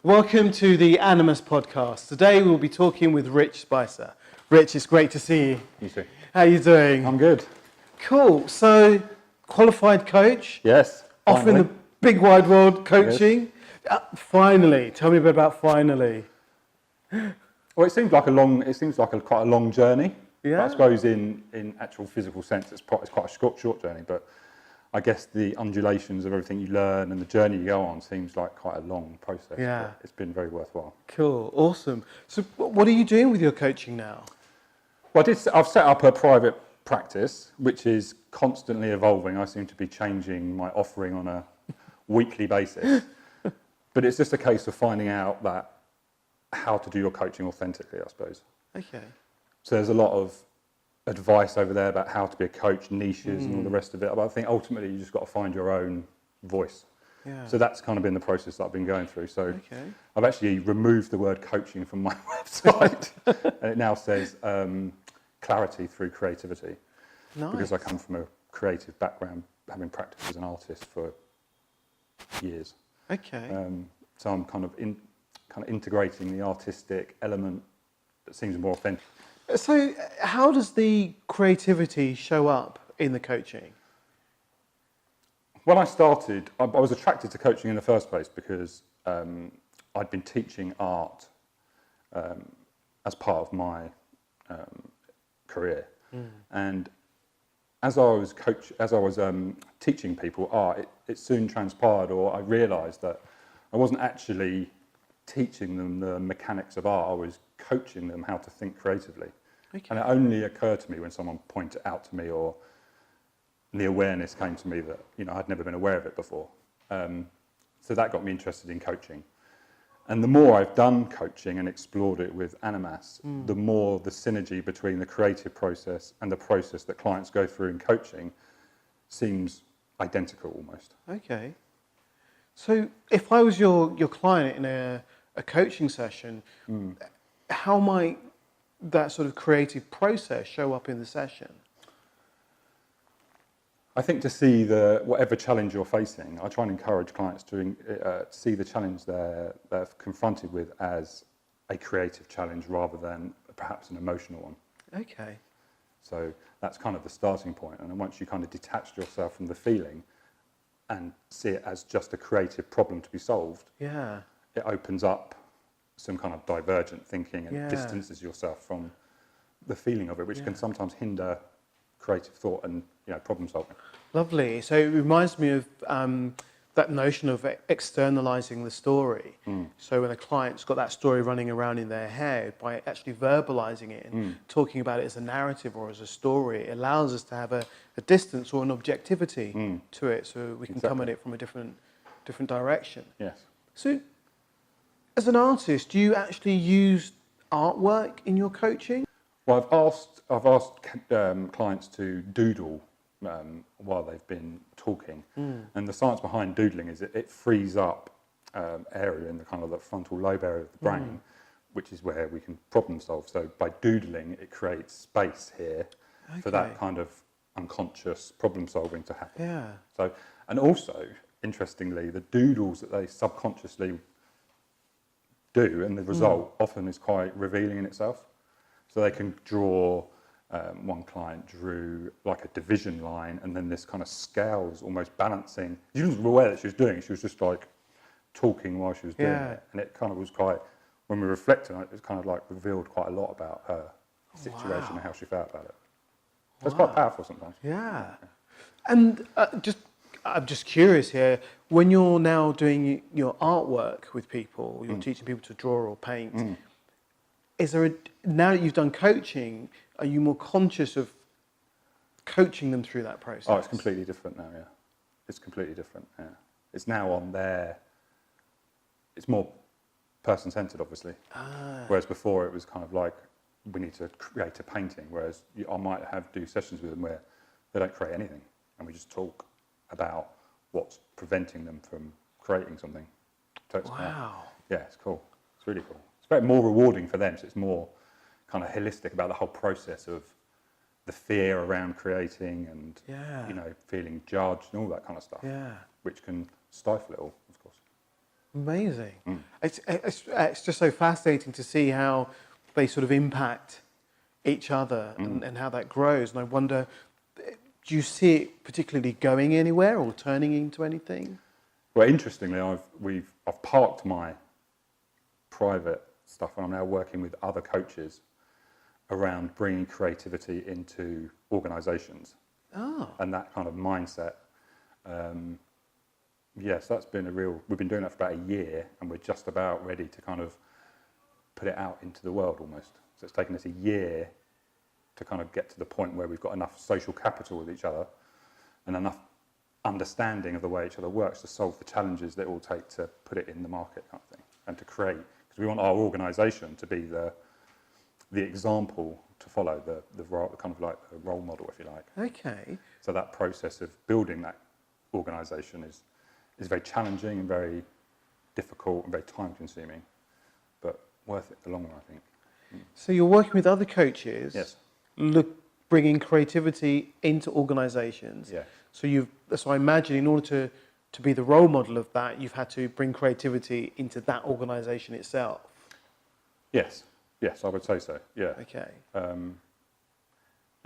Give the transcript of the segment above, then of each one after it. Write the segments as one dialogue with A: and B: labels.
A: Welcome to the Animas podcast. Today we'll be talking with Rich Spicer. Rich, it's great to see you.
B: You too.
A: How are you doing?
B: I'm good.
A: Cool. So, qualified coach?
B: Yes.
A: Off in the big wide world coaching?
B: Yes.
A: Finally. Tell me a bit about finally.
B: Well, it seems like quite a long journey.
A: Yeah.
B: But I suppose in actual physical sense, it's quite a short journey. But I guess the undulations of everything you learn and the journey you go on seems like quite a long process.
A: Yeah.
B: But it's been very worthwhile.
A: Cool. Awesome. So, what are you doing with your coaching now?
B: Well, I've set up a private practice, which is constantly evolving. I seem to be changing my offering on a weekly basis. But it's just a case of finding out how to do your coaching authentically, I suppose.
A: Okay.
B: So there's a lot of advice over there about how to be a coach, niches and all the rest of it. But I think ultimately you just got to find your own voice.
A: Yeah.
B: So that's kind of been the process that I've been going through. So
A: Okay.
B: I've actually removed the word coaching from my website. And it now says clarity through creativity.
A: Nice.
B: Because I come from a creative background, having practiced as an artist for years.
A: Okay.
B: So I'm kind of integrating the artistic element that seems more authentic.
A: So, how does the creativity show up in the coaching?
B: When I started, I was attracted to coaching in the first place because I'd been teaching art as part of my career, and as I was teaching people art, it soon transpired, or I realised that I wasn't actually teaching them the mechanics of art. I was coaching them how to think creatively.
A: Okay.
B: And it only occurred to me when someone pointed it out to me, or the awareness came to me that I'd never been aware of it before. So that got me interested in coaching. And the more I've done coaching and explored it with Animas, the more the synergy between the creative process and the process that clients go through in coaching seems identical almost.
A: Okay. So if I was your client in a coaching session, how might that sort of creative process show up in the session?
B: I think to see whatever challenge you're facing, I try and encourage clients to see the challenge they're confronted with as a creative challenge rather than perhaps an emotional one.
A: Okay.
B: So that's kind of the starting point. And then once you kind of detach yourself from the feeling and see it as just a creative problem to be solved,
A: Yeah.
B: it opens up some kind of divergent thinking and
A: Yeah.
B: distances yourself from the feeling of it, which can sometimes hinder creative thought and problem solving.
A: Lovely. So it reminds me of that notion of externalizing the story. So when a client's got that story running around in their head, by actually verbalizing it and talking about it as a narrative or as a story, it allows us to have a distance or an objectivity to it, so we can come at it from a different direction.
B: Yes.
A: So as an artist, do you actually use artwork in your coaching?
B: Well, I've asked clients to doodle while they've been talking, and the science behind doodling is it frees up area in the kind of the frontal lobe area of the brain, which is where we can problem solve. So by doodling, it creates space here for that kind of unconscious problem solving to happen.
A: Yeah.
B: So, and also interestingly, the doodles that they subconsciously do, and the result often is quite revealing in itself. So they can draw, one client drew like a division line, and then this kind of scale was almost balancing. She wasn't aware that she was doing it, she was just like talking while she was doing it. And it kind of was quite, when we reflected on it, it was kind of like revealed quite a lot about her situation and how she felt about it. So it's quite powerful sometimes.
A: Yeah. And I'm just curious here, when you're now doing your artwork with people, you're teaching people to draw or paint, is there now that you've done coaching, are you more conscious of coaching them through that process?
B: Oh, it's completely different now, yeah. It's completely different, yeah. It's now on their, it's more person-centered, obviously. Whereas before it was kind of like, we need to create a painting, whereas I might do sessions with them where they don't create anything, and we just talk about what's preventing them from creating something. So it's it's cool. It's really cool. It's very more rewarding for them, so it's more kind of holistic about the whole process of the fear around creating and feeling judged and all that kind of stuff, which can stifle it all, of course.
A: Amazing. It's just so fascinating to see how they sort of impact each other and how that grows. And I wonder, do you see it particularly going anywhere or turning into anything?
B: Well, interestingly, I've parked my private stuff and I'm now working with other coaches around bringing creativity into organisations.
A: Oh.
B: And that kind of mindset. Yes, that's been we've been doing that for about a year and we're just about ready to kind of put it out into the world almost. So it's taken us a year to kind of get to the point where we've got enough social capital with each other and enough understanding of the way each other works to solve the challenges that it will take to put it in the market kind of thing and to create, because we want our organisation to be the example to follow, the kind of like the role model, if you like.
A: Okay.
B: So that process of building that organisation is very challenging and very difficult and very time consuming, but worth it in the long run, I think.
A: So you're working with other coaches,
B: Yes.
A: bringing creativity into organisations.
B: Yeah.
A: So I imagine in order to be the role model of that, you've had to bring creativity into that organisation itself.
B: Yes, I would say so. Yeah.
A: Okay.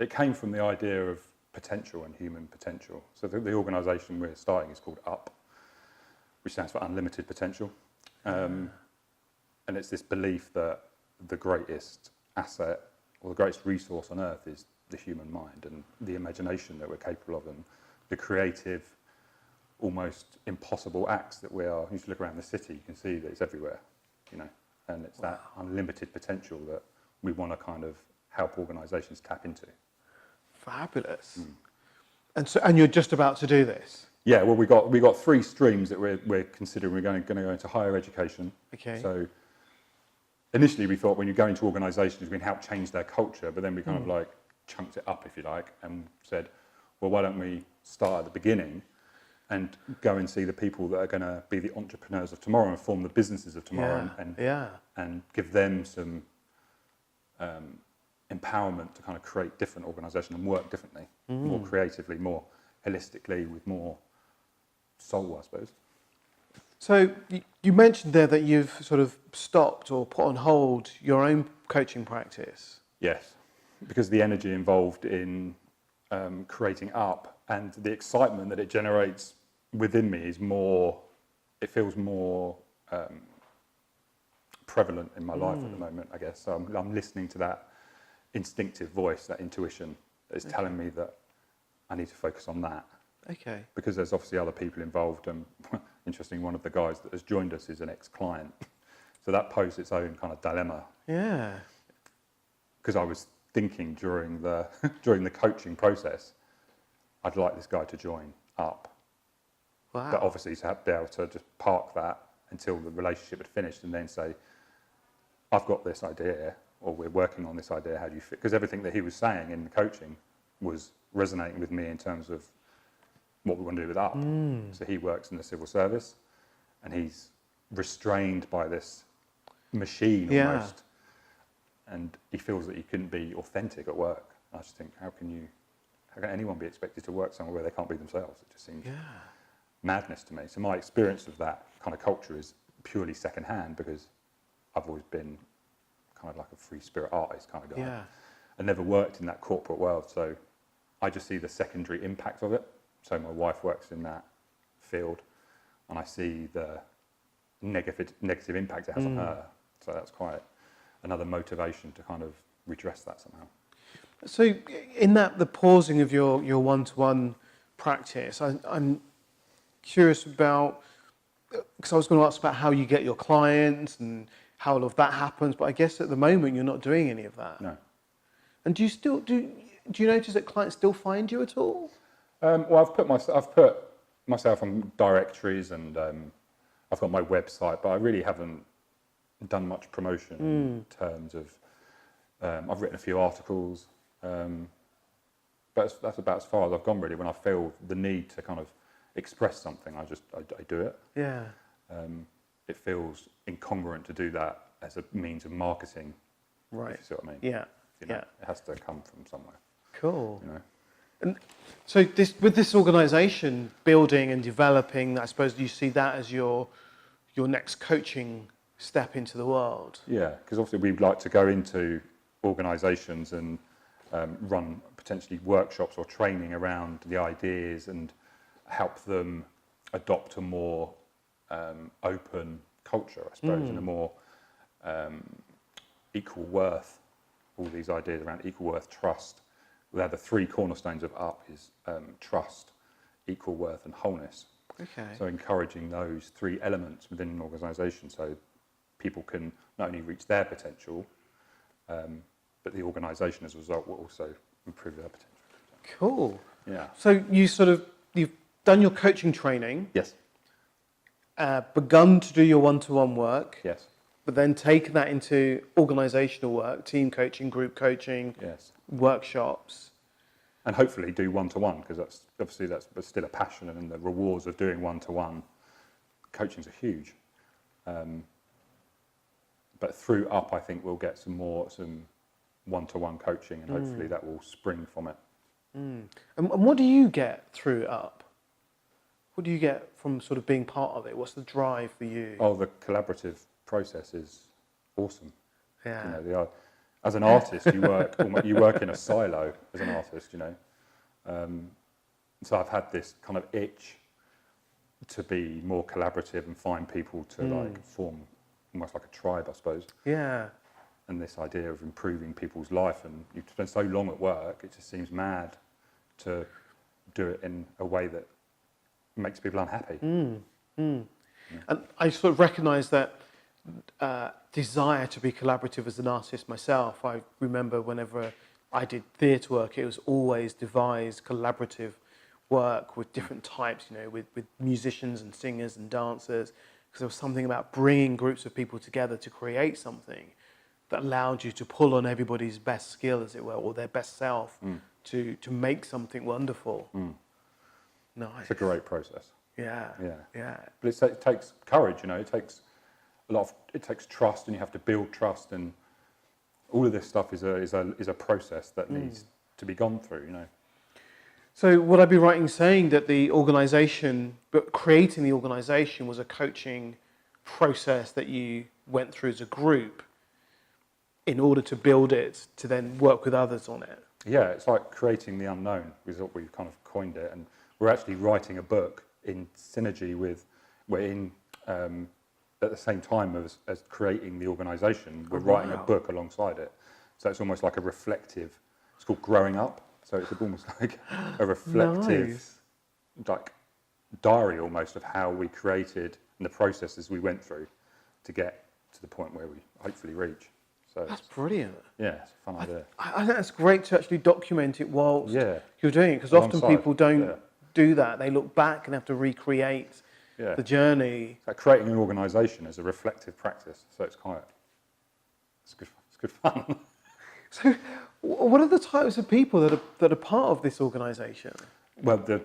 B: It came from the idea of potential and human potential. So the organisation we're starting is called UP, which stands for Unlimited Potential. And it's this belief that the greatest asset or the greatest resource on earth is the human mind and the imagination that we're capable of and the creative, almost impossible acts that we are. If you look around the city, you can see that it's everywhere, and it's that unlimited potential that we want to kind of help organisations tap into.
A: Fabulous. And you're just about to do this?
B: Yeah, well, we got 3 streams that we're considering. We're going to go into higher education.
A: Okay.
B: So initially we thought when you go into organisations, we can help change their culture, but then we kind of like chunked it up, if you like, and said, well, why don't we start at the beginning and go and see the people that are going to be the entrepreneurs of tomorrow and form the businesses of tomorrow and give them some empowerment to kind of create different organisations and work differently, more creatively, more holistically, with more soul, I suppose.
A: So you mentioned there that you've sort of stopped or put on hold your own coaching practice.
B: Yes, because the energy involved in creating UP and the excitement that it generates within me is more, it feels more prevalent in my life at the moment, I guess. So I'm listening to that instinctive voice, that intuition that is telling me that I need to focus on that.
A: Okay.
B: Because there's obviously other people involved. Interesting, one of the guys that has joined us is an ex-client. So that posed its own kind of dilemma. Yeah. Because I was thinking during the coaching process, I'd like this guy to join UP.
A: Wow.
B: But obviously to be able to just park that until the relationship had finished and then say, I've got this idea, or we're working on this idea, how do you fit? Because everything that he was saying in the coaching was resonating with me in terms of what we want to do with UP. So he works in the civil service and he's restrained by this machine almost. And he feels that he couldn't be authentic at work. I just think, how can anyone be expected to work somewhere where they can't be themselves? It just seems madness to me. So my experience of that kind of culture is purely secondhand because I've always been kind of like a free spirit artist kind of guy. Yeah. I never worked in that corporate world, so I just see the secondary impact of it. So my wife works in that field, and I see the negative impact it has on her. So that's quite another motivation to kind of redress that somehow.
A: So in the pausing of your one-to-one practice, I'm curious about, because I was going to ask about how you get your clients and how all of that happens, but I guess at the moment you're not doing any of that.
B: No.
A: And do you notice that clients still find you at all?
B: Well, I've put myself on directories and I've got my website, but I really haven't done much promotion in terms of. I've written a few articles, but that's about as far as I've gone really. When I feel the need to kind of express something, I do it. Yeah. It feels incongruent to do that as a means of marketing. Right. If you see what I mean? Yeah. It has to come from somewhere.
A: Cool. And so with this organisation building and developing, I suppose you see that as your your next coaching step into the world.
B: Yeah, because obviously we'd like to go into organisations and run potentially workshops or training around the ideas and help them adopt a more open culture, I suppose, and a more equal worth. All these ideas around equal worth, trust. They're the three cornerstones of UP is trust, equal worth, and wholeness.
A: Okay.
B: So encouraging those three elements within an organisation, so people can not only reach their potential, but the organisation as a result will also improve their potential.
A: Cool.
B: Yeah.
A: So you've done your coaching training,
B: Yes.
A: begun to do your one-to-one work,
B: Yes.
A: but then taken that into organisational work, team coaching, group coaching,
B: Yes.
A: workshops.
B: And hopefully do one-to-one, because that's still a passion, and the rewards of doing one-to-one coachings are huge. But through UP, I think we'll get some one-to-one coaching, and hopefully that will spring from it.
A: And what do you get through UP? What do you get from sort of being part of it? What's the drive for you?
B: Oh, the collaborative process is awesome.
A: Yeah.
B: You know, as an artist, you work in a silo as an artist. You know, so I've had this kind of itch to be more collaborative and find people to like form almost like a tribe, I suppose.
A: Yeah.
B: And this idea of improving people's life, and you spend so long at work, it just seems mad to do it in a way that makes people unhappy.
A: And I sort of recognise that desire to be collaborative as an artist myself. I remember whenever I did theatre work, it was always devised collaborative work with different types, you know, with musicians and singers and dancers, because there was something about bringing groups of people together to create something that allowed you to pull on everybody's best skill, as it were, or their best self to make something wonderful. Nice.
B: It's a great process.
A: Yeah.
B: Yeah.
A: Yeah.
B: But it takes courage, you know. It takes it takes trust, and you have to build trust, and all of this stuff is a process that needs to be gone through, you know.
A: So would I be right in saying that the organisation, but creating the organisation was a coaching process that you went through as a group in order to build it, to then work with others on it?
B: Yeah, it's like creating the unknown, is what we've kind of coined it, and we're actually writing a book in synergy with, at the same time as creating the organisation, we're writing a book alongside it. So it's almost like a reflective, it's called Growing Up, so it's almost like a reflective, like diary almost of how we created and the processes we went through to get to the point where we hopefully reach. So
A: That's brilliant.
B: Yeah, it's a fun idea.
A: I think that's great to actually document it whilst you're doing it, because often
B: Alongside,
A: people don't do that. They look back and have to recreate the journey.
B: It's like creating an organisation as a reflective practice, so it's good fun.
A: So what are the types of people that are part of this organisation?
B: Well, the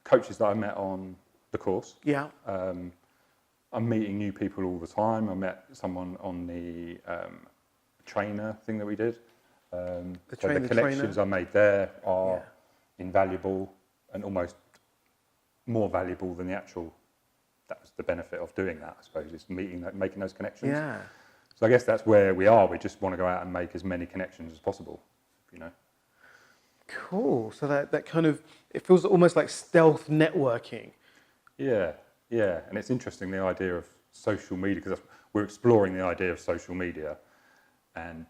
B: coaches that I met on the course.
A: Yeah.
B: I'm meeting new people all the time. I met someone on the trainer thing that we did. The connections I made there are invaluable and almost more valuable than the actual. That was the benefit of doing that, I suppose, is making those connections.
A: Yeah.
B: So I guess that's where we are. We just want to go out and make as many connections as possible, you know.
A: Cool. So that kind of, it feels almost like stealth networking.
B: Yeah, and it's interesting, the idea of social media, because we're exploring the idea of social media, and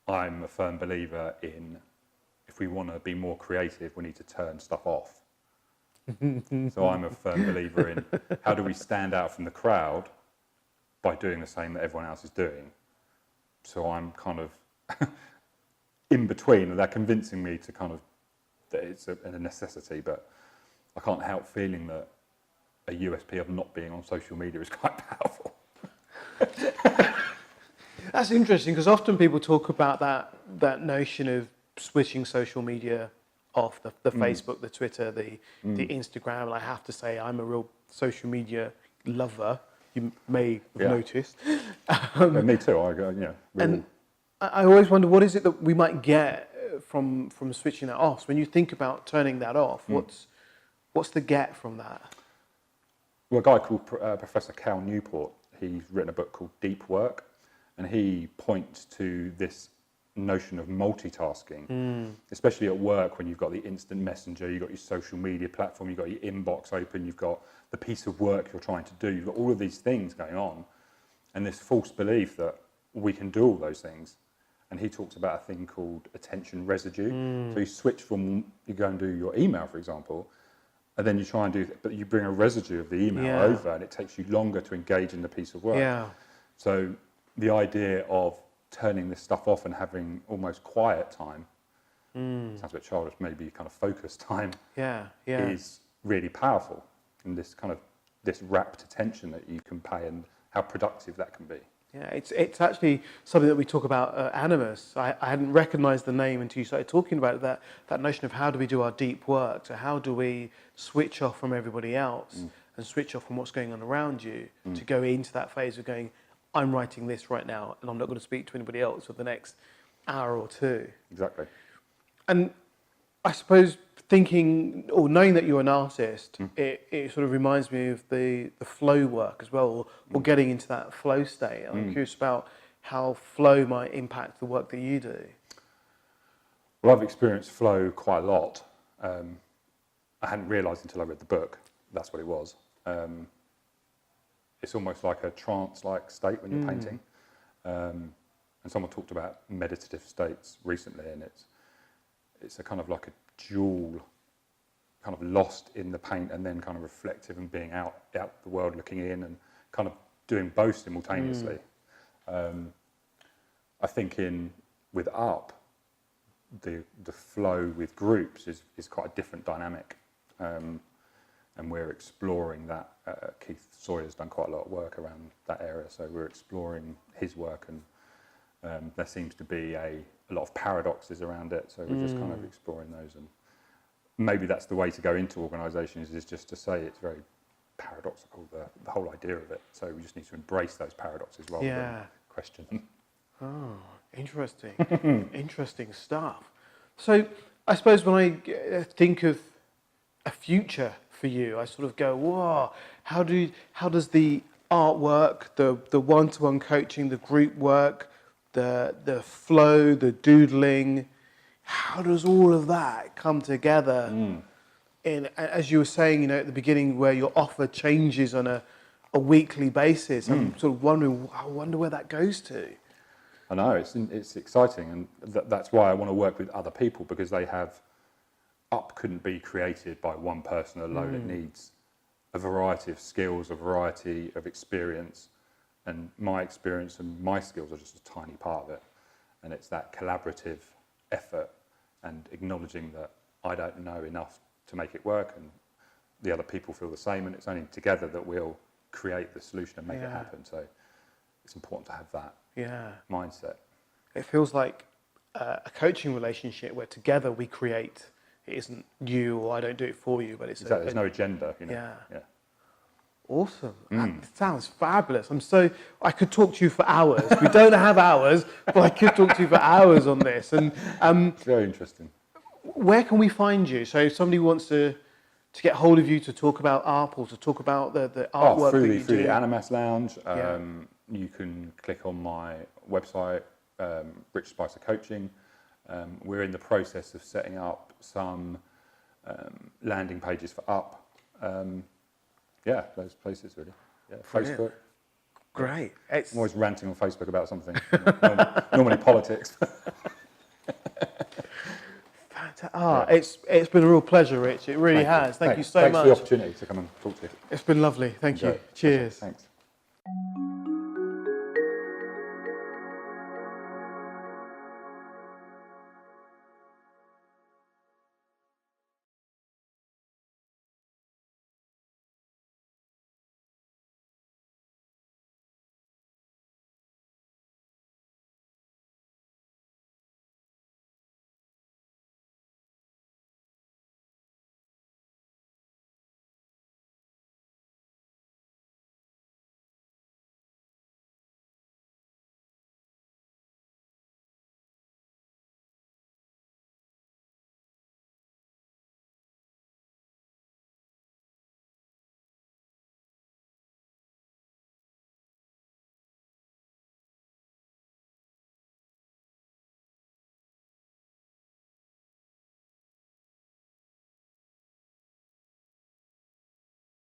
B: I'm a firm believer in, if we want to be more creative, we need to turn stuff off. So I'm a firm believer in, how do we stand out from the crowd by doing the same that everyone else is doing? So I'm kind of in between, and they're convincing me to kind of, that it's a necessity, but I can't help feeling that a USP of not being on social media is quite powerful.
A: That's interesting, because often people talk about that notion of switching social media off, the Facebook, the Twitter, the Instagram. And I have to say, I'm a real social media lover. You may have noticed.
B: Me too.
A: I always wonder, what is it that we might get from switching that off? So when you think about turning that off, what's the get from that?
B: Well, a guy called Professor Cal Newport, he's written a book called Deep Work, and he points to this notion of multitasking, especially at work when you've got the instant messenger, you've got your social media platform, you've got your inbox open, you've got the piece of work you're trying to do, you've got all of these things going on, and this false belief that we can do all those things. And he talks about a thing called attention residue. So you switch from, you go and do your email, for example, and then you try and do, but you bring a residue of the email over, and it takes you longer to engage in the piece of work.
A: Yeah.
B: So the idea of turning this stuff off and having almost quiet time, sounds a bit childish, maybe kind of focus time, is really powerful. And this kind of, this rapt attention that you can pay and how productive that can be.
A: Yeah, it's actually something that we talk about at Animas. I hadn't recognised the name until you started talking about it, that notion of how do we do our deep work, so how do we switch off from everybody else and switch off from what's going on around you to go into that phase of going, I'm writing this right now and I'm not going to speak to anybody else for the next hour or two.
B: Exactly.
A: And I suppose thinking or knowing that you're an artist, it sort of reminds me of the flow work as well, or getting into that flow state. I'm curious about how flow might impact the work that you do.
B: Well, I've experienced flow quite a lot. I hadn't realised until I read the book that's what it was. It's almost like a trance-like state when you're painting. And someone talked about meditative states recently, and it's a kind of like a dual, kind of lost in the paint and then kind of reflective and being out the world looking in and kind of doing both simultaneously. I think with art, the flow with groups is quite a different dynamic, and we're exploring that. Keith Sawyer's done quite a lot of work around that area, so we're exploring his work, and there seems to be a lot of paradoxes around it, so we're just kind of exploring those. And maybe that's the way to go into organisations, is just to say it's very paradoxical, the whole idea of it. So we just need to embrace those paradoxes rather than question them. Oh,
A: interesting. Interesting stuff. So I suppose when I think of a future for you, I sort of go, whoa, how does the artwork, the one-to-one coaching, the group work, the flow, the doodling, how does all of that come together? In, as you were saying, at the beginning, where your offer changes on a weekly basis, I'm sort of wondering, I wonder where that goes to.
B: I know, it's exciting, and that's why I want to work with other people, because they have, Up couldn't be created by one person alone. It needs a variety of skills, a variety of experience, and my experience and my skills are just a tiny part of it. And it's that collaborative effort and acknowledging that I don't know enough to make it work, and the other people feel the same, and it's only together that we'll create the solution and make it happen. So it's important to have that mindset. It
A: feels like a coaching relationship where together we create. It isn't you, or I don't do it for you, but it's
B: exactly. There's no agenda. Yeah.
A: Awesome. That sounds fabulous. I could talk to you for hours. We don't have hours, but I could talk to you for hours on this. And
B: it's very interesting.
A: Where can we find you? So if somebody wants to get hold of you to talk about art, or to talk about the artwork
B: through
A: that you do.
B: the Animas Lounge. You can click on my website, Rich Spicer Coaching. We're in the process of setting up some landing pages for Up. Those places really. Facebook.
A: Great.
B: I'm always ranting on Facebook about something. Normally politics.
A: Fantastic. It's been a real pleasure, Rich. It really has. Thank you so much.
B: Thanks for the opportunity to come and talk to you.
A: It's been lovely. Thank you. Cheers.
B: Thanks.